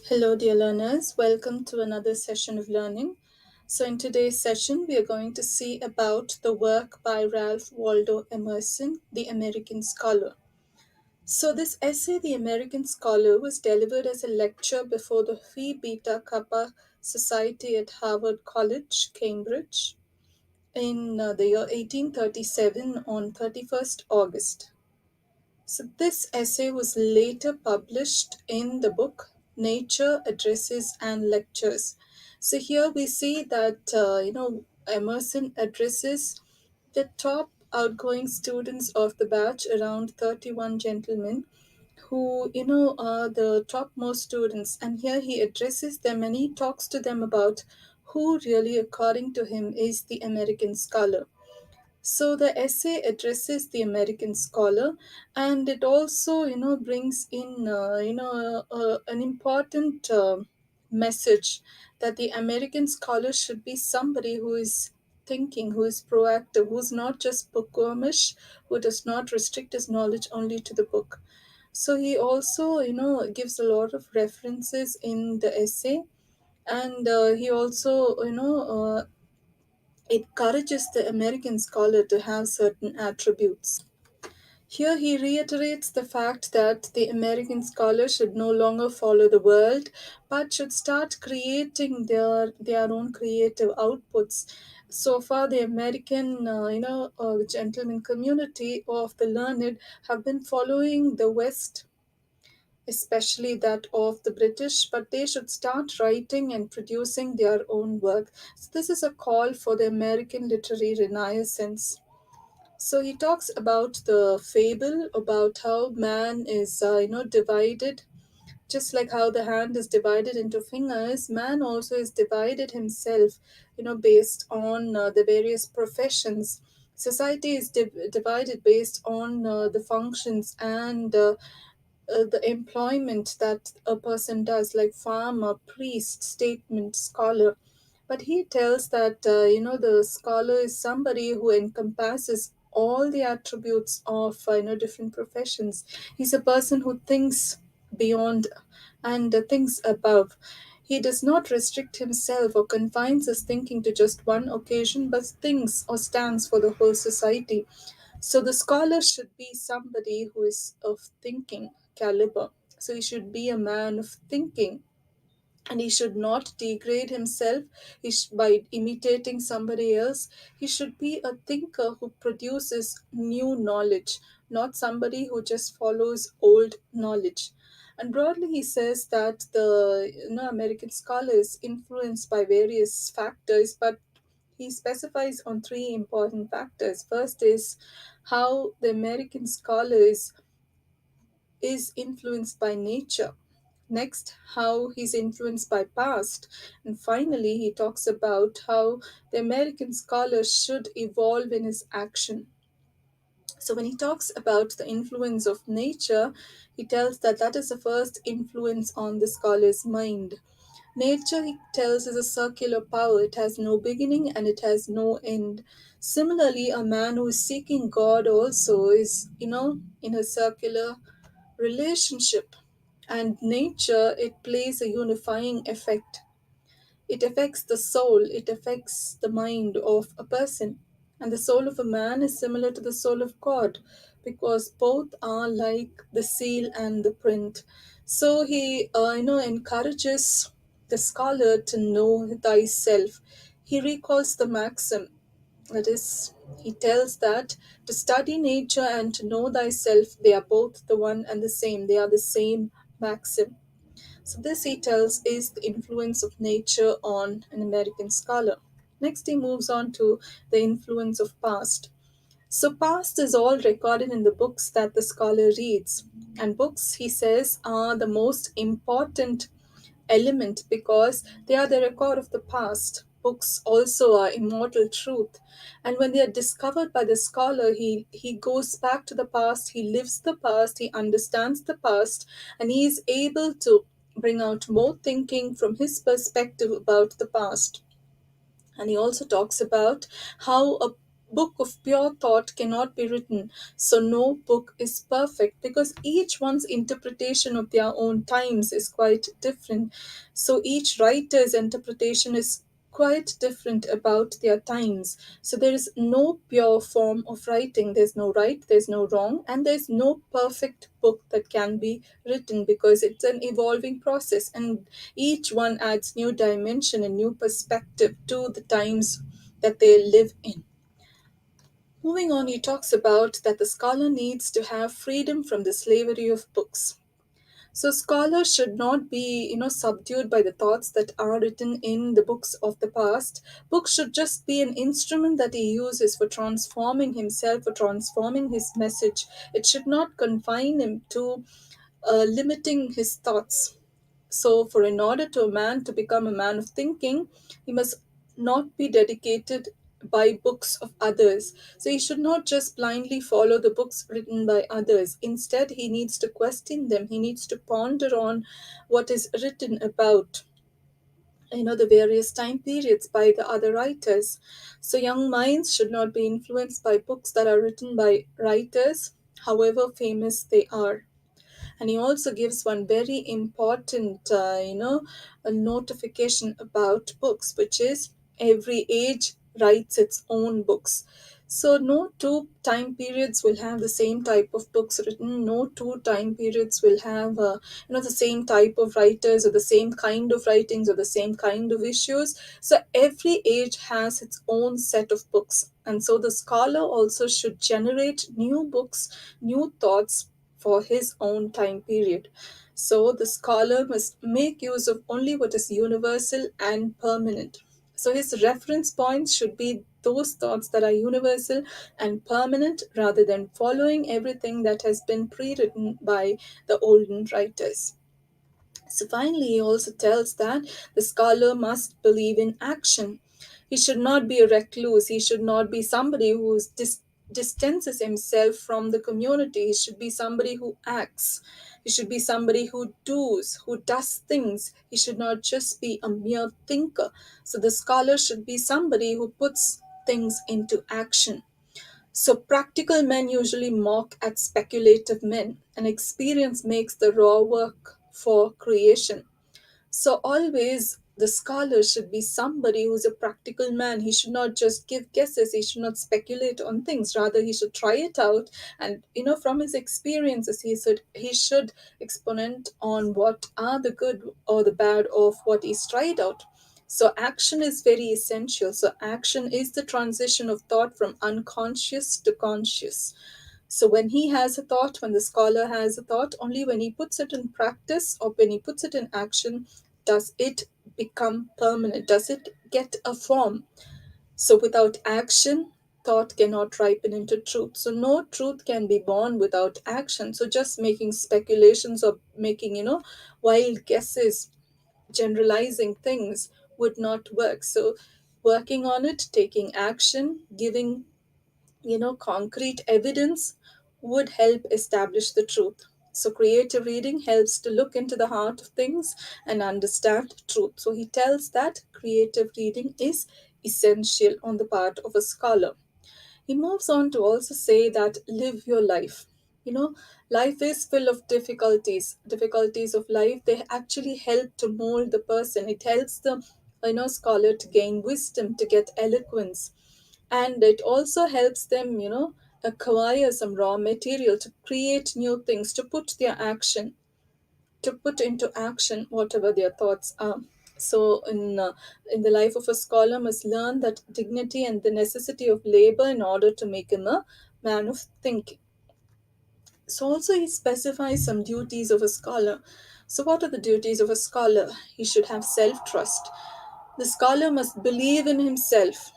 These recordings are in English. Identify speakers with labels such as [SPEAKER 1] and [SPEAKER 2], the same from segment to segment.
[SPEAKER 1] Hello, dear learners. Welcome to another session of learning. So, in today's session, we are going to see about the work by Ralph Waldo Emerson, the American scholar. So, this essay, The American Scholar, was delivered as a lecture before the Phi Beta Kappa Society at Harvard College, Cambridge, in the year 1837 on 31st August. So, this essay was later published in the book Nature Addresses and Lectures. So, here we see that, Emerson addresses the top outgoing students of the batch, around 31 gentlemen who, are the topmost students. And here he addresses them and he talks to them about who really, according to him, is the American scholar. So the essay addresses the American scholar, and it also, brings in, an important message that the American scholar should be somebody who is thinking, who is proactive, who's not just bookwormish, who does not restrict his knowledge only to the book. So he also, gives a lot of references in the essay, and he also, encourages the American scholar to have certain attributes. Here he reiterates the fact that the American scholar should no longer follow the world, but should start creating their own creative outputs. So far, the American, gentleman community of the learned have been following the West, especially that of the British, but they should start writing and producing their own work. So, this is a call for the American literary renaissance. So, he talks about the fable about how man is, divided. Just like how the hand is divided into fingers, man also is divided himself, based on the various professions. Society is divided based on the functions and the employment that a person does, like farmer, priest, statesman, scholar. But he tells that, the scholar is somebody who encompasses all the attributes of, different professions. He's a person who thinks beyond and thinks above. He does not restrict himself or confines his thinking to just one occasion, but thinks or stands for the whole society. So the scholar should be somebody who is of thinking caliber. So he should be a man of thinking, and he should not degrade himself by imitating somebody else. He should be a thinker who produces new knowledge, not somebody who just follows old knowledge. And broadly, he says that the, American scholar is influenced by various factors, but he specifies on three important factors. First is how the American scholar is influenced by nature. Next, how he's influenced by past. And finally, he talks about how the American scholar should evolve in his action. So when he talks about the influence of nature, he tells that that is the first influence on the scholar's mind. Nature, he tells, is a circular power. It has no beginning and it has no end. Similarly, a man who is seeking God also is, in a circular relationship. And nature, it plays a unifying effect. It affects the soul, it affects the mind of a person. And the soul of a man is similar to the soul of God, because both are like the seal and the print. So he, encourages the scholar to know thyself. He recalls the maxim, that is, he tells that to study nature and to know thyself, they are both the one and the same. They are the same maxim. So, this, he tells, is the influence of nature on an American scholar. Next, he moves on to the influence of past. So, past is all recorded in the books that the scholar reads. And books, he says, are the most important element because they are the record of the past. Books also are immortal truth. And when they are discovered by the scholar, he goes back to the past, he lives the past, he understands the past, and he is able to bring out more thinking from his perspective about the past. And he also talks about how a book of pure thought cannot be written. So no book is perfect because each one's interpretation of their own times is quite different. So each writer's interpretation is quite different about their times. So there is no pure form of writing. There's no right, there's no wrong, and there's no perfect book that can be written because it's an evolving process, and each one adds new dimension and new perspective to the times that they live in. Moving on, he talks about that the scholar needs to have freedom from the slavery of books. So scholars should not be, subdued by the thoughts that are written in the books of the past. Books should just be an instrument that he uses for transforming himself, for transforming his message. It should not confine him to limiting his thoughts. So, for in order to a man to become a man of thinking, he must not be dedicated by books of others. So, he should not just blindly follow the books written by others. Instead, he needs to question them. He needs to ponder on what is written about, the various time periods by the other writers. So, young minds should not be influenced by books that are written by writers, however famous they are. And he also gives one very important a notification about books, which is every age writes its own books. So no two time periods will have the same type of books written. No two time periods will have the same type of writers or the same kind of writings or the same kind of issues. So every age has its own set of books, and so the scholar also should generate new books, new thoughts for his own time period. So the scholar must make use of only what is universal and permanent. So his reference points should be those thoughts that are universal and permanent rather than following everything that has been pre written by the olden writers. So finally, he also tells that the scholar must believe in action. He should not be a recluse. He should not be somebody who distances himself from the community. He should be somebody who acts. He should be somebody who does things. He should not just be a mere thinker. So the scholar should be somebody who puts things into action. So practical men usually mock at speculative men, and experience makes the raw work for creation. So always the scholar should be somebody who's a practical man. He should not just give guesses. He should not speculate on things. Rather, he should try it out, and from his experiences, he should exponent on what are the good or the bad of what he's tried out. So action is very essential. So action is the transition of thought from unconscious to conscious. So when he has a thought, when the scholar has a thought, only when he puts it in practice or when he puts it in action does it become permanent, does it get a form. So without action, thought cannot ripen into truth. So no truth can be born without action. So just making speculations or making, wild guesses, generalizing things would not work. So working on it, taking action, giving concrete evidence would help establish the truth. So, creative reading helps to look into the heart of things and understand truth. So, he tells that creative reading is essential on the part of a scholar. He moves on to also say that live your life. You know, life is full of difficulties. Difficulties of life, they actually help to mold the person. It helps the scholar to gain wisdom, to get eloquence, and it also helps them acquire some raw material to create new things, to put into action whatever their thoughts are. So in the life of a scholar must learn that dignity and the necessity of labor in order to make him a man of thinking. So also he specifies some duties of a scholar. So what are the duties of a scholar? He should have self-trust. The scholar must believe in himself.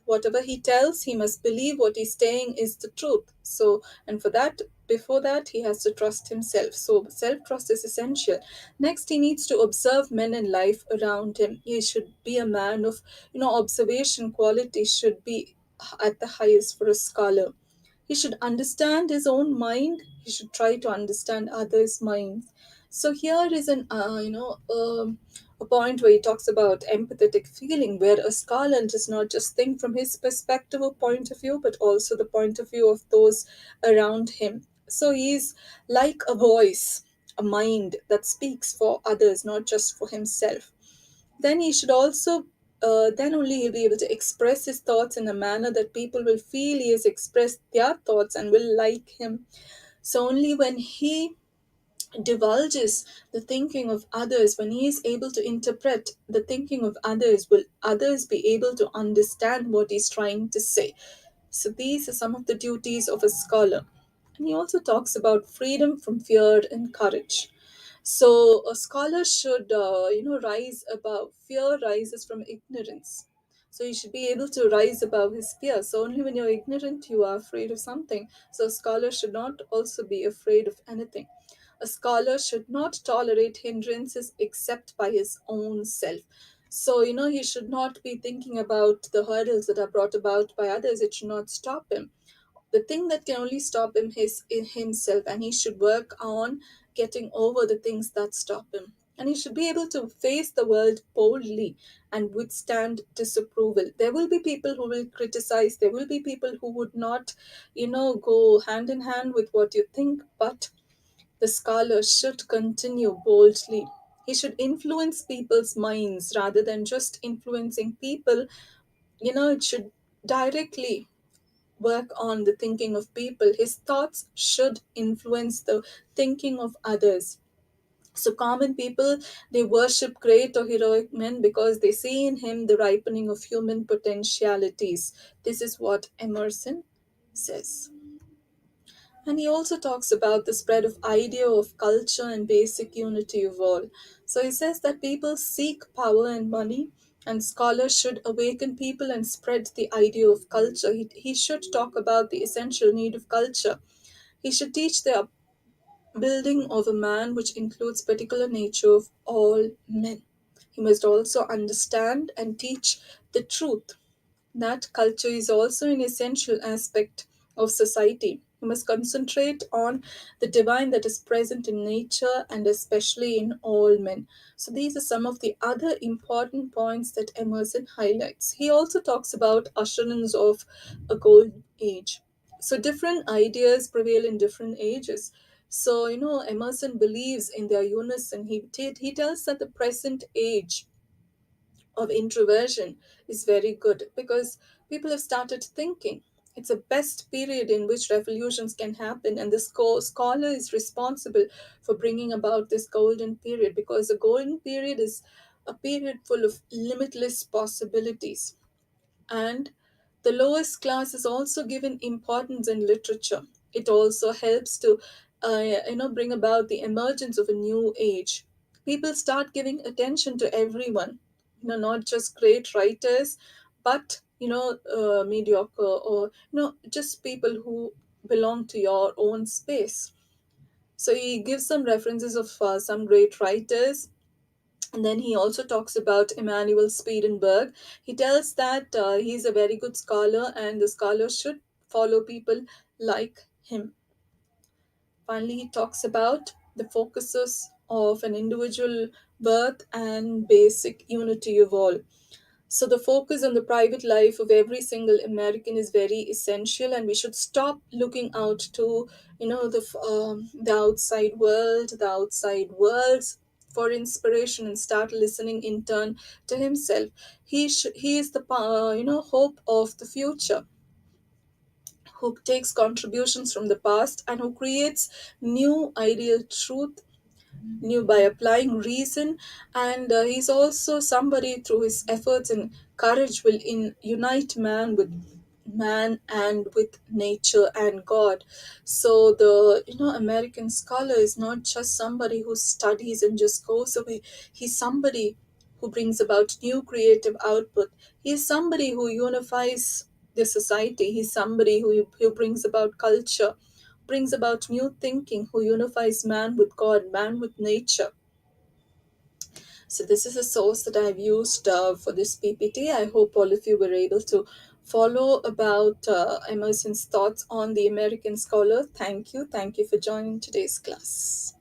[SPEAKER 1] Whatever he tells, he must believe what he's saying is the truth. So, and for that, before that, he has to trust himself. So, self trust is essential. Next, he needs to observe men and life around him. He should be a man of, observation quality should be at the highest for a scholar. He should understand his own mind. He should try to understand others' minds. So here is a point where he talks about empathetic feeling, where a scholar does not just think from his perspective or point of view, but also the point of view of those around him. So he's like a voice, a mind that speaks for others, not just for himself. Then he should also then only he'll be able to express his thoughts in a manner that people will feel he has expressed their thoughts and will like him. So only when he divulges the thinking of others, when he is able to interpret the thinking of others, will others be able to understand what he's trying to say. So these are some of the duties of a scholar. And he also talks about freedom from fear and courage. So a scholar should, rise above. Fear rises from ignorance. So you should be able to rise above his fear. So only when you're ignorant, you are afraid of something. So a scholar should not also be afraid of anything. A scholar should not tolerate hindrances except by his own self. So, he should not be thinking about the hurdles that are brought about by others. It should not stop him. The thing that can only stop him is in himself, and he should work on getting over the things that stop him. And he should be able to face the world boldly and withstand disapproval. There will be people who will criticize, there will be people who would not, go hand in hand with what you think, but the scholar should continue boldly. He should influence people's minds rather than just influencing people. It should directly work on the thinking of people. His thoughts should influence the thinking of others. So, common people, they worship great or heroic men because they see in him the ripening of human potentialities. This is what Emerson says. And he also talks about the spread of idea of culture and basic unity of all. So he says that people seek power and money, and scholars should awaken people and spread the idea of culture. He should talk about the essential need of culture. He should teach the building of a man which includes particular nature of all men. He must also understand and teach the truth that culture is also an essential aspect of society. We must concentrate on the divine that is present in nature and especially in all men. So, these are some of the other important points that Emerson highlights. He also talks about usherings of a golden age. So, different ideas prevail in different ages. So, Emerson believes in their unison. He tells that the present age of introversion is very good because people have started thinking. It's a best period in which revolutions can happen, and the scholar is responsible for bringing about this golden period because the golden period is a period full of limitless possibilities. And the lowest class is also given importance in literature. It also helps to bring about the emergence of a new age. People start giving attention to everyone, not just great writers, but mediocre, or just people who belong to your own space. So he gives some references of some great writers, and then he also talks about Emmanuel Swedenborg. He tells that he's a very good scholar and the scholar should follow people like him. Finally, he talks about the focuses of an individual birth and basic unity of all. So the focus on the private life of every single American is very essential, and we should stop looking out to, the outside world, the outside worlds for inspiration, and start listening in turn to himself. He is the hope of the future, who takes contributions from the past and who creates new ideal truth new by applying reason. And he's also somebody through his efforts and courage will unite man and with nature and God. So the American scholar is not just somebody who studies and just goes away. He's somebody who brings about new creative output. He's somebody who unifies the society. He's somebody who brings about culture, brings about new thinking, who unifies man with God, man with nature. So, this is a source that I've used for this PPT. I hope all of you were able to follow about Emerson's thoughts on the American scholar. Thank you. Thank you for joining today's class.